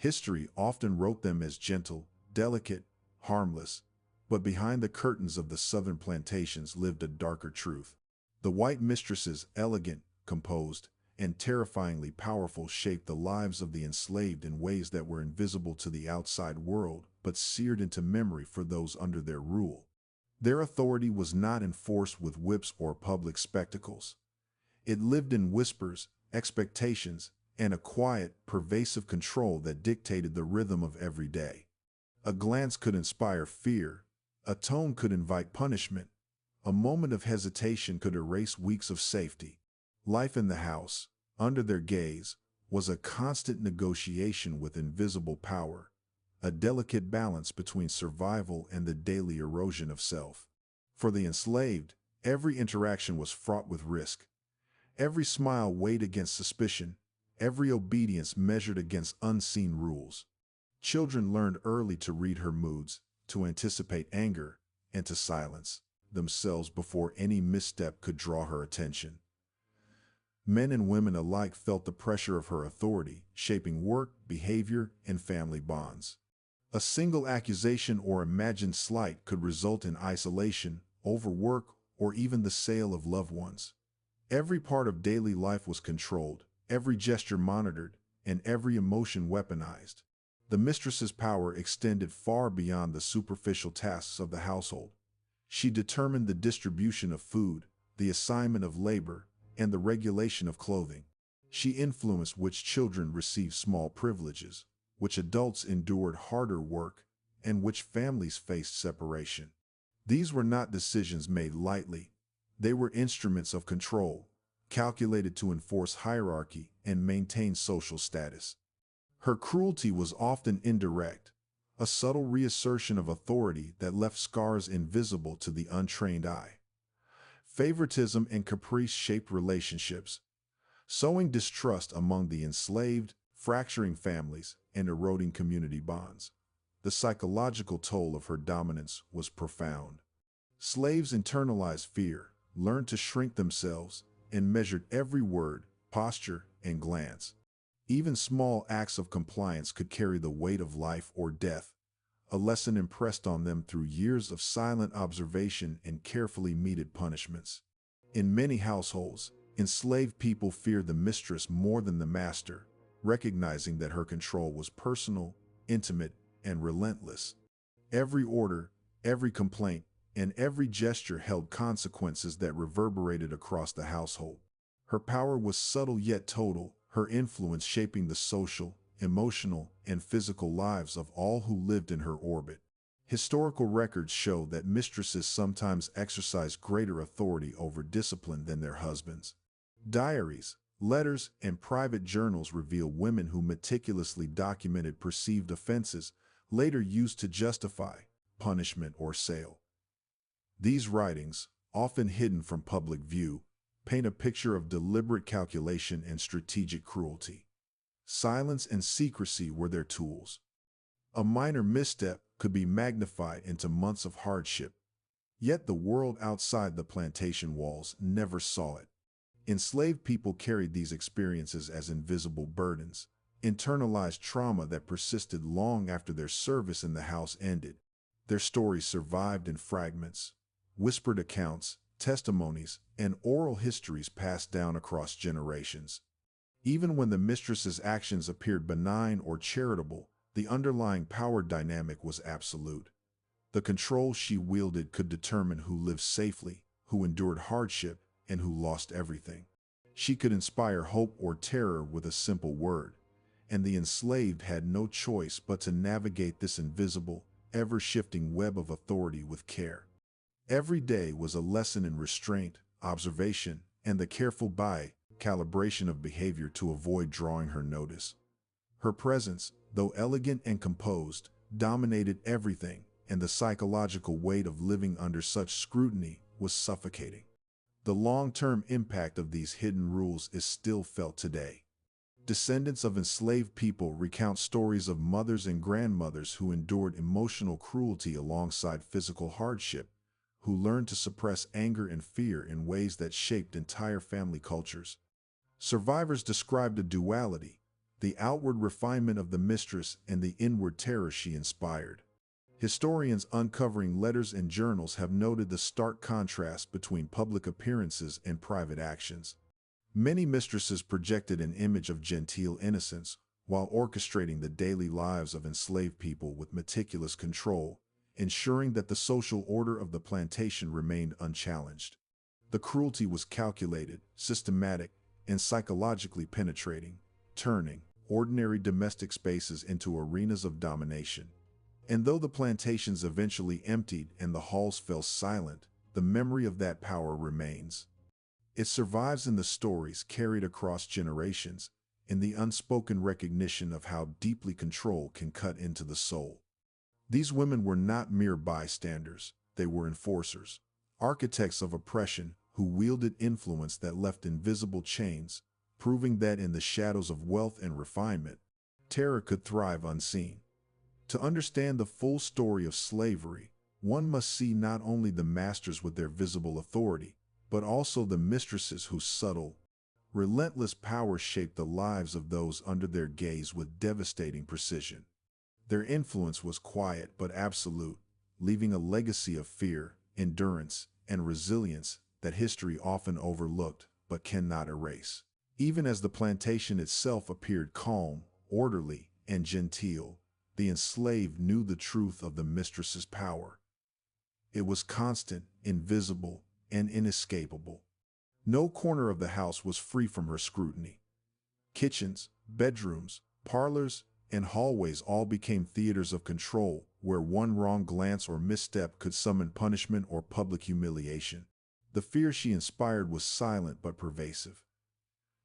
History often wrote them as gentle, delicate, harmless, but behind the curtains of the southern plantations lived a darker truth. The white mistresses, elegant, composed, and terrifyingly powerful, shaped the lives of the enslaved in ways that were invisible to the outside world, but seared into memory for those under their rule. Their authority was not enforced with whips or public spectacles. It lived in whispers, expectations, and a quiet, pervasive control that dictated the rhythm of every day. A glance could inspire fear, a tone could invite punishment, a moment of hesitation could erase weeks of safety. Life in the house, under their gaze, was a constant negotiation with invisible power, a delicate balance between survival and the daily erosion of self. For the enslaved, every interaction was fraught with risk. Every smile weighed against suspicion, every obedience measured against unseen rules. Children learned early to read her moods, to anticipate anger, and to silence themselves before any misstep could draw her attention. Men and women alike felt the pressure of her authority, shaping work, behavior, and family bonds. A single accusation or imagined slight could result in isolation, overwork, or even the sale of loved ones. Every part of daily life was controlled, every gesture monitored, and every emotion weaponized. The mistress's power extended far beyond the superficial tasks of the household. She determined the distribution of food, the assignment of labor, and the regulation of clothing. She influenced which children received small privileges, which adults endured harder work, and which families faced separation. These were not decisions made lightly. They were instruments of control, calculated to enforce hierarchy and maintain social status. Her cruelty was often indirect, a subtle reassertion of authority that left scars invisible to the untrained eye. Favoritism and caprice shaped relationships, sowing distrust among the enslaved, fracturing families, and eroding community bonds. The psychological toll of her dominance was profound. Slaves internalized fear, learned to shrink themselves, and measured every word, posture, and glance. Even small acts of compliance could carry the weight of life or death, a lesson impressed on them through years of silent observation and carefully meted punishments. In many households, enslaved people feared the mistress more than the master, recognizing that her control was personal, intimate, and relentless. Every order, every complaint, and every gesture held consequences that reverberated across the household. Her power was subtle yet total, her influence shaping the social, emotional, and physical lives of all who lived in her orbit. Historical records show that mistresses sometimes exercised greater authority over discipline than their husbands. Diaries, letters, and private journals reveal women who meticulously documented perceived offenses, later used to justify punishment or sale. These writings, often hidden from public view, paint a picture of deliberate calculation and strategic cruelty. Silence and secrecy were their tools. A minor misstep could be magnified into months of hardship. Yet the world outside the plantation walls never saw it. Enslaved people carried these experiences as invisible burdens, internalized trauma that persisted long after their service in the house ended. Their stories survived in fragments, whispered accounts, testimonies, and oral histories passed down across generations. Even when the mistress's actions appeared benign or charitable, the underlying power dynamic was absolute. The control she wielded could determine who lived safely, who endured hardship, and who lost everything. She could inspire hope or terror with a simple word, and the enslaved had no choice but to navigate this invisible, ever-shifting web of authority with care. Every day was a lesson in restraint, observation, and the careful calibration of behavior to avoid drawing her notice. Her presence, though elegant and composed, dominated everything, and the psychological weight of living under such scrutiny was suffocating. The long-term impact of these hidden rules is still felt today. Descendants of enslaved people recount stories of mothers and grandmothers who endured emotional cruelty alongside physical hardship, who learned to suppress anger and fear in ways that shaped entire family cultures. Survivors described a duality, the outward refinement of the mistress and the inward terror she inspired. Historians uncovering letters and journals have noted the stark contrast between public appearances and private actions. Many mistresses projected an image of genteel innocence while orchestrating the daily lives of enslaved people with meticulous control, ensuring that the social order of the plantation remained unchallenged. The cruelty was calculated, systematic, and psychologically penetrating, turning ordinary domestic spaces into arenas of domination. And though the plantations eventually emptied and the halls fell silent, the memory of that power remains. It survives in the stories carried across generations, in the unspoken recognition of how deeply control can cut into the soul. These women were not mere bystanders, they were enforcers, architects of oppression who wielded influence that left invisible chains, proving that in the shadows of wealth and refinement, terror could thrive unseen. To understand the full story of slavery, one must see not only the masters with their visible authority, but also the mistresses whose subtle, relentless power shaped the lives of those under their gaze with devastating precision. Their influence was quiet but absolute, leaving a legacy of fear, endurance, and resilience that history often overlooked but cannot erase. Even as the plantation itself appeared calm, orderly, and genteel, the enslaved knew the truth of the mistress's power. It was constant, invisible, and inescapable. No corner of the house was free from her scrutiny. Kitchens, bedrooms, parlors, and hallways all became theaters of control, where one wrong glance or misstep could summon punishment or public humiliation. The fear she inspired was silent but pervasive.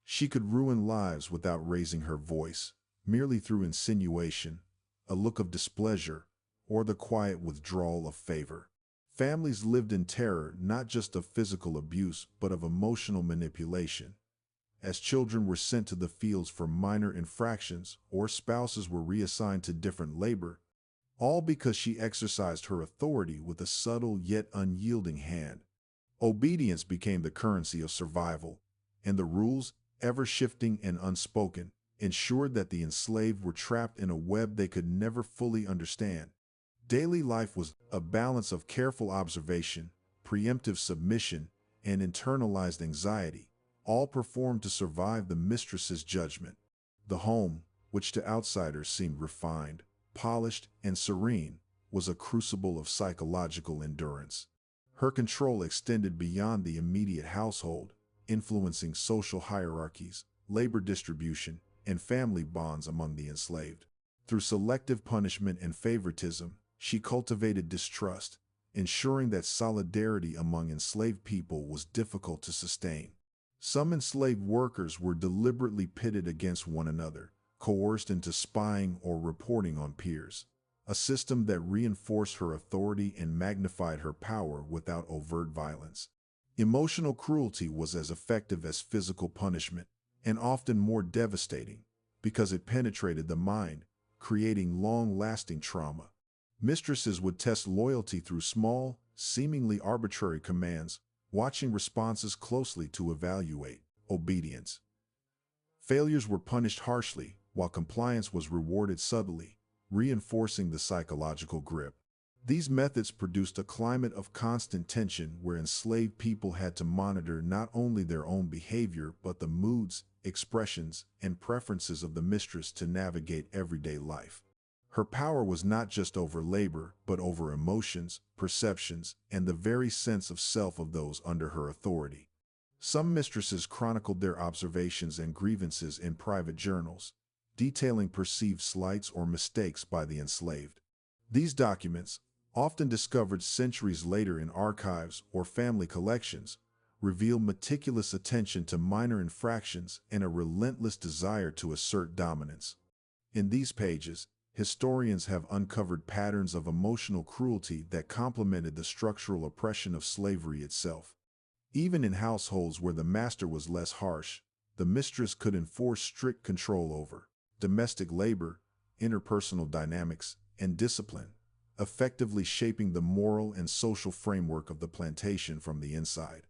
She could ruin lives without raising her voice, merely through insinuation, a look of displeasure, or the quiet withdrawal of favor. Families lived in terror not just of physical abuse but of emotional manipulation. As children were sent to the fields for minor infractions or spouses were reassigned to different labor, all because she exercised her authority with a subtle yet unyielding hand. Obedience became the currency of survival, and the rules, ever shifting and unspoken, ensured that the enslaved were trapped in a web they could never fully understand. Daily life was a balance of careful observation, preemptive submission, and internalized anxiety, all performed to survive the mistress's judgment. The home, which to outsiders seemed refined, polished, and serene, was a crucible of psychological endurance. Her control extended beyond the immediate household, influencing social hierarchies, labor distribution, and family bonds among the enslaved. Through selective punishment and favoritism, she cultivated distrust, ensuring that solidarity among enslaved people was difficult to sustain. Some enslaved workers were deliberately pitted against one another, coerced into spying or reporting on peers, a system that reinforced her authority and magnified her power without overt violence. Emotional cruelty was as effective as physical punishment, and often more devastating, because it penetrated the mind, creating long-lasting trauma. Mistresses would test loyalty through small, seemingly arbitrary commands, watching responses closely to evaluate obedience. Failures were punished harshly, while compliance was rewarded subtly, reinforcing the psychological grip. These methods produced a climate of constant tension where enslaved people had to monitor not only their own behavior but the moods, expressions, and preferences of the mistress to navigate everyday life. Her power was not just over labor, but over emotions, perceptions, and the very sense of self of those under her authority. Some mistresses chronicled their observations and grievances in private journals, detailing perceived slights or mistakes by the enslaved. These documents, often discovered centuries later in archives or family collections, reveal meticulous attention to minor infractions and a relentless desire to assert dominance. In these pages, historians have uncovered patterns of emotional cruelty that complemented the structural oppression of slavery itself. Even in households where the master was less harsh, the mistress could enforce strict control over domestic labor, interpersonal dynamics, and discipline, effectively shaping the moral and social framework of the plantation from the inside.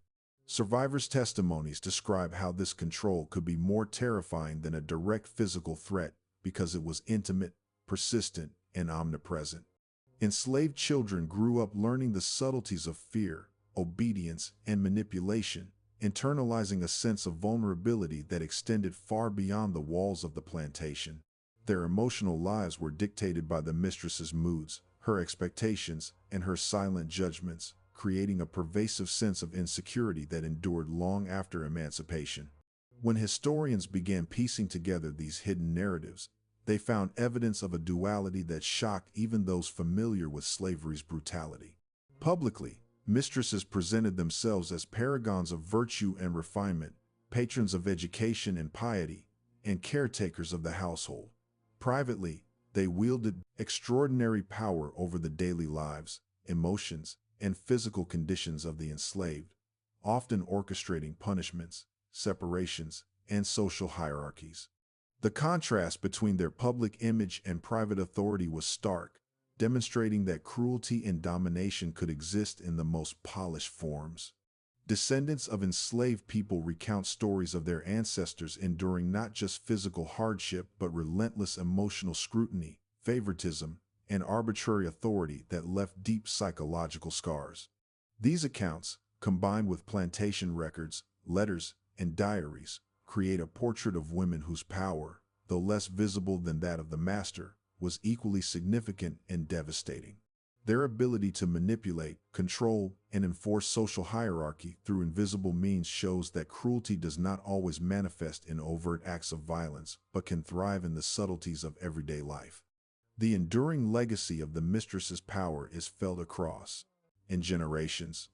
Survivors' testimonies describe how this control could be more terrifying than a direct physical threat because it was intimate, persistent, and omnipresent. Enslaved children grew up learning the subtleties of fear, obedience, and manipulation, internalizing a sense of vulnerability that extended far beyond the walls of the plantation. Their emotional lives were dictated by the mistress's moods, her expectations, and her silent judgments, creating a pervasive sense of insecurity that endured long after emancipation. When historians began piecing together these hidden narratives, they found evidence of a duality that shocked even those familiar with slavery's brutality. Publicly, mistresses presented themselves as paragons of virtue and refinement, patrons of education and piety, and caretakers of the household. Privately, they wielded extraordinary power over the daily lives, emotions, and physical conditions of the enslaved, often orchestrating punishments, separations, and social hierarchies. The contrast between their public image and private authority was stark, demonstrating that cruelty and domination could exist in the most polished forms. Descendants of enslaved people recount stories of their ancestors enduring not just physical hardship but relentless emotional scrutiny, favoritism, and arbitrary authority that left deep psychological scars. These accounts, combined with plantation records, letters, and diaries, create a portrait of women whose power, though less visible than that of the master, was equally significant and devastating. Their ability to manipulate, control, and enforce social hierarchy through invisible means shows that cruelty does not always manifest in overt acts of violence, but can thrive in the subtleties of everyday life. The enduring legacy of the mistress's power is felt across generations.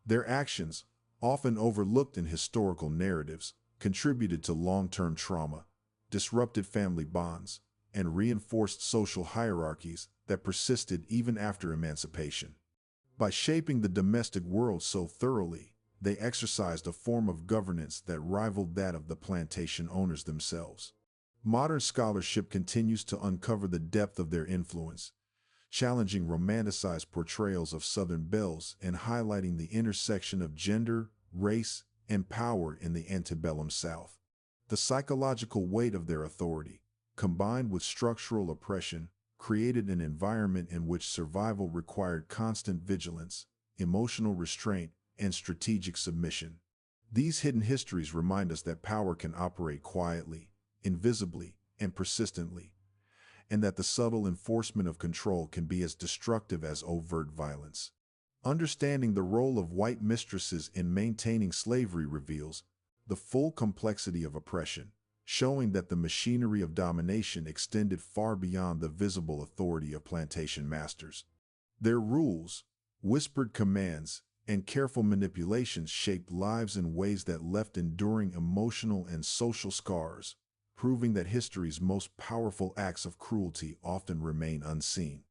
Their actions, often overlooked in historical narratives, contributed to long-term trauma, disrupted family bonds, and reinforced social hierarchies that persisted even after emancipation. By shaping the domestic world so thoroughly, they exercised a form of governance that rivaled that of the plantation owners themselves. Modern scholarship continues to uncover the depth of their influence, challenging romanticized portrayals of Southern belles and highlighting the intersection of gender, race, and power in the antebellum South. The psychological weight of their authority, combined with structural oppression, created an environment in which survival required constant vigilance, emotional restraint, and strategic submission. These hidden histories remind us that power can operate quietly, invisibly, and persistently, and that the subtle enforcement of control can be as destructive as overt violence. Understanding the role of white mistresses in maintaining slavery reveals the full complexity of oppression, showing that the machinery of domination extended far beyond the visible authority of plantation masters. Their rules, whispered commands, and careful manipulations shaped lives in ways that left enduring emotional and social scars, proving that history's most powerful acts of cruelty often remain unseen.